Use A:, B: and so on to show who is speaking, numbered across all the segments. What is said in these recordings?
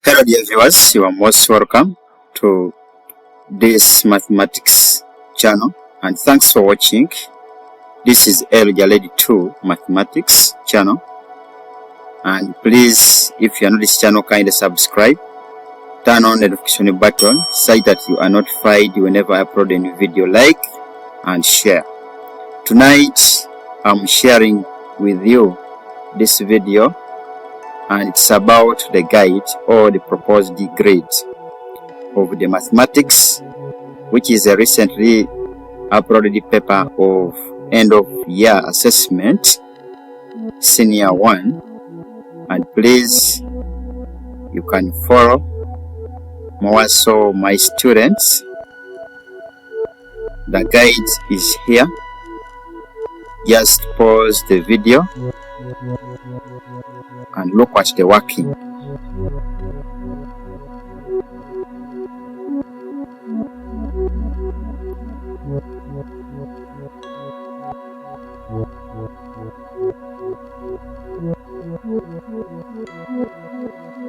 A: Hello dear viewers, you are most welcome to this mathematics channel and thanks for watching. This is S.1 Mathematics channel, and please, if you are not this channel, kindly subscribe, turn on the notification button so that you are notified whenever I upload a new video. Like and share. Tonight I'm sharing with you this video, and it's about the guide or the proposed grade of the mathematics, which is a recently uploaded paper of end of year assessment senior 1. And please, you can follow more so my students. The guide is here. Just pause the video and look at the working.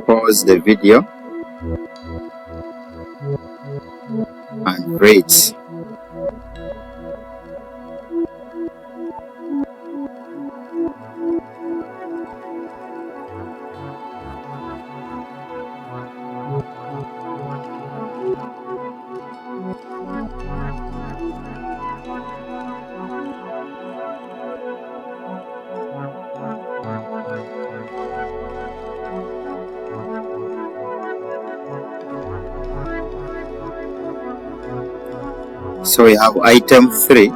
A: Pause the video and read. So we have item 3.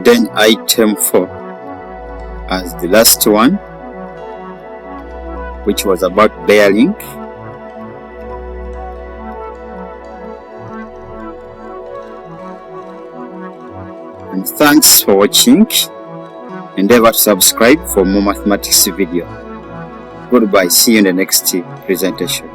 A: Then item 4 as the last one, which was about bearing. And thanks for watching. Endeavor to subscribe for more mathematics video. Goodbye. See you in the next presentation.